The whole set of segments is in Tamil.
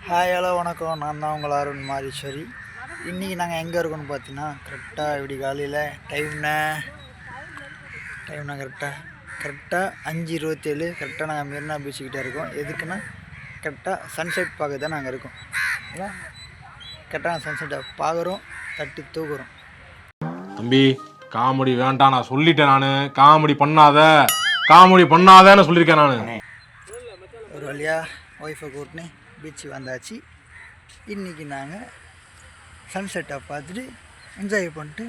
ஹாய் ஹலோ வணக்கம். நான் தான் உங்கள் அருண் மாரீஸ்வரி. இன்றைக்கி நாங்கள் எங்கே இருக்கோன்னு பார்த்தீங்கன்னா கரெக்டாக இப்படி காலையில் டைம்னா கரெக்டாக 5:27 கரெக்டாக நாங்கள் மெரினா பீச்சுக்கிட்டே இருக்கோம். எதுக்குன்னா கரெக்டாக சன்செட் பார்க்க தான் நாங்கள் இருக்கோம். கரெக்டாக சன்செட்டை பார்க்குறோம், தட்டி தூக்குறோம். தம்பி காமெடி வேண்டாம், நான் சொல்லிட்டேன். நான் காமெடி பண்ணாதேன்னு சொல்லியிருக்கேன். நான் ஒரு வழியாக ஒய்ஃபை கூட்டினு பீச்சு வந்தாச்சு. இன்றைக்கி நாங்கள் சன்செட்டை பார்த்துட்டு என்ஜாய் பண்ணிட்டு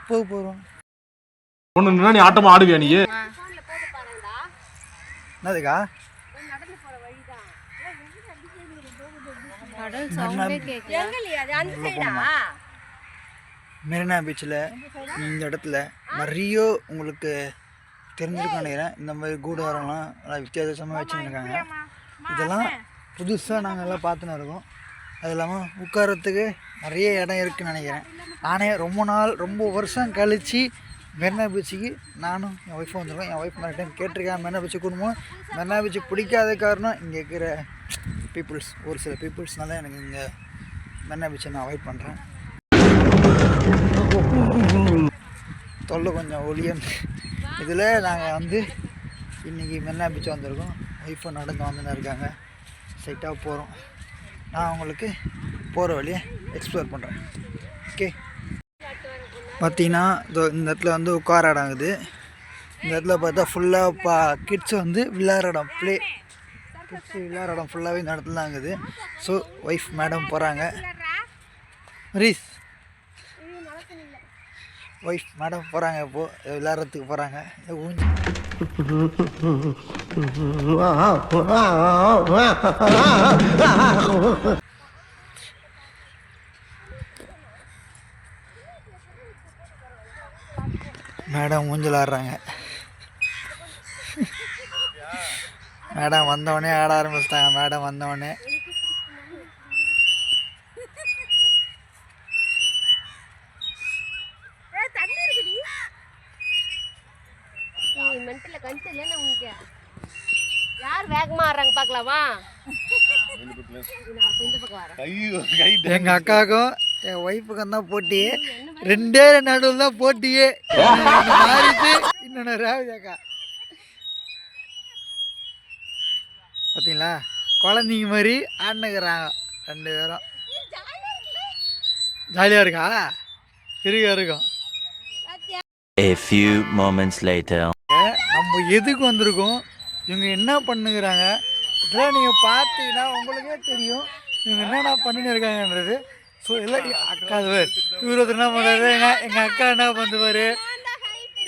போக போகிறோம். ஒன்றுன்னா நீ ஆட்டமாக ஆடுவியா? நீ என்னதுக்கா? மெரினா பீச்சில் இந்த இடத்துல நிறைய உங்களுக்கு தெரிஞ்சிருக்கும் நினைக்கிறேன். இந்த மாதிரி கூடாரம்லாம் நல்லா வித்தியாசமாக வச்சுருக்காங்க. இதெல்லாம் புதுசாக நாங்கள் எல்லாம் பார்த்துன்னு இருக்கோம். அது இல்லாமல் உட்காரத்துக்கு நிறைய இடம் இருக்குதுன்னு நினைக்கிறேன். நானே ரொம்ப வருஷம் கழித்து மெரினா பீச்சுக்கு நானும் என் ஒய்ஃபும் வந்துருக்கோம். என் ஒய்ஃப் நிறைய டைம் கேட்டிருக்கேன் மெரினா பீச்சு கூடுவோம். மெரினா பீச்சு பிடிக்காத காரணம் இங்கே இருக்கிற பீப்புள்ஸ், ஒரு சில பீப்புள்ஸ்னால எனக்கு இங்கே மெரினா பீச்சை நான் அவாய்ட் பண்ணுறேன். தொல்லை கொஞ்சம் ஒளியன். இதில் நாங்கள் இன்றைக்கி மெரினா பீச் வந்திருக்கோம். ஒய்ஃபை நடந்து வந்துன்னு இருக்காங்க. ஸ்ட்ரைட்டாக போகிறோம். நான் உங்களுக்கு போகிற வழியை எக்ஸ்ப்ளோர் பண்ணுறேன். ஓகே, பார்த்தீங்கன்னா இந்த இடத்துல உட்கார இடம் இருக்குது. இந்த இடத்துல பார்த்தா ஃபுல்லாக கிட்ஸ் விளையாடுற இடம், கிட்ஸ் விளையாடுற இடம் ஃபுல்லாகவே இந்த இடத்துல தான் இருக்குது. ஸோ ஒய்ஃப் மேடம் போகிறாங்க. ஒய்ஃப் மேடம் போகிறாங்க. இப்போது விளையாடுறதுக்கு போகிறாங்க. மேடம் ஊஞ்சல் ஆடுறாங்க. மேடம் வந்தவொடனே ஆட ஆரம்பிச்சிட்டாங்க. மேடம் வந்தவொடனே யார் வேகமா ஆடுறாங்க பார்க்கலாமா? எங்க அக்காவுக்கும் என் ஒய்ஃபுக்கும் தான் போட்டியே. ரெண்டே நடுவில் தான் போட்டியே. மாறிட்டு இன்னொன்று ராவி அக்கா பார்த்தீங்களா, குழந்தைங்க மாதிரி ஆடுனுக்கிறாங்க ரெண்டு பேரும். ஜாலியாக இருக்கா? இருக்கும். A few moments later. நம்ம எதுக்கு வந்திருக்கோம், இவங்க என்ன பண்ணுகிறாங்க, இதெல்லாம் நீங்கள் பார்த்தீங்கன்னா உங்களுக்கே தெரியும் இவங்க என்னென்ன பண்ணின்னு இருக்காங்கன்றது. ஸோ எல்லாம் அக்கா இவர் என்ன பண்ணுறாரு, எங்கள் அக்கா என்ன பண்ணுவார்,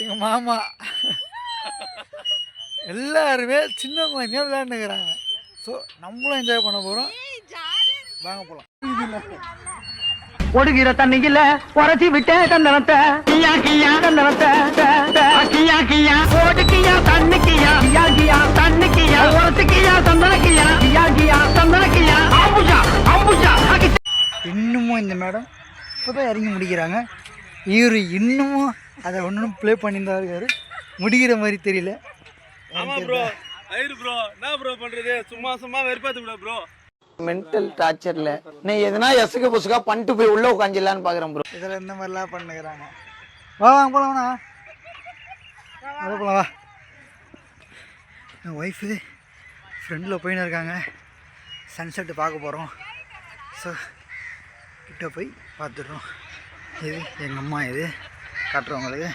எங்கள் மாமா எல்லாருமே சின்ன குழந்தைங்க விளையாண்டுக்கிறாங்க. ஸோ நம்மளும் என்ஜாய் பண்ண போகிறோம். வாங்க போகலாம். ஒடுகிற தண்ணியில உரைச்சி விட்டே தந்தனத்தை கியா கியா தந்தனத்தை கியா கியா ஓடுக்கியா தண்ணிக்கியா கியா கியா தண்ணிக்கியா உரத்துக்கியா தந்தனக்கியா கியா கியா தந்தனக்கியா அம்புஜா அம்புஜா. இன்னமும் இந்த மேடம் இப்போதான் இறங்கி முடிக்கிறாங்க. இவர் இன்னமும் அதை ஒன்றும் ப்ளே பண்ணியிருந்தா இருக்காரு. முடிகிற மாதிரி தெரியல. சும்மா வெறுப்பாத்து ப்ரோ. மென்டல் டார்ச்சர்ல நீ எதனா எசுக்கு புசுக்கா பண்ணிட்டு போய் உள்ள உட்காந்துலான்னு பாக்குறேன் ப்ரோ. இதில் இந்த மாதிரிலாம் பண்ணுகிறாங்க. வாங்க போகலாம்ண்ணா, அது போகலாம். வா, என் ஒய்ஃபு ஃப்ரெண்டில் போயின்னு இருக்காங்க. சன்செட்டு பார்க்க போகிறோம். ஸோ கிட்ட போய் பார்த்துடுறோம். இது எங்கள் அம்மா, இது காட்டுறவங்களுக்கு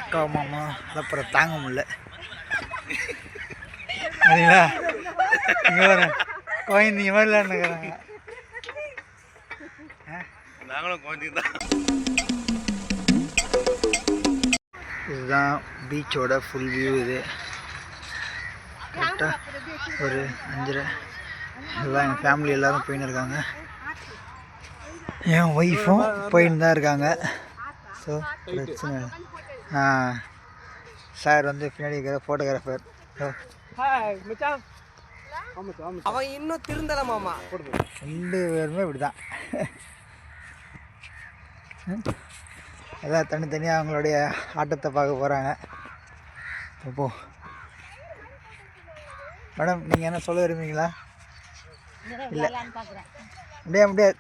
அக்கா மாமா அப்புறம் தாங்க முடியல. சரிங்களா, இங்கே வர குழந்தைங்க மாதிரி விளையாண்டுக்கிறாங்க. இதுதான் பீச்சோட ஃபுல் வியூ. இது கரெக்டாக ஒரு 5:30 எல்லாம் எங்கள் ஃபேமிலி எல்லோரும் போயின்னு இருக்காங்க. என் ஒய்ஃபும் போயின்னு தான் இருக்காங்க. ஸோ பிரச்சனை சார் பின்னாடி இருக்கிற ஃபோட்டோகிராஃபர். அவன் இன்னும் திருந்தல மாமா. ரெண்டு பேருமே இப்படிதான். எல்லாம் தனித்தனியாக அவங்களுடைய ஆட்டத்தை பார்க்க போகிறாங்க. இப்போ மேடம் நீங்கள் என்ன சொல்ல விரும்புறீங்களா? முடியாது முடியாது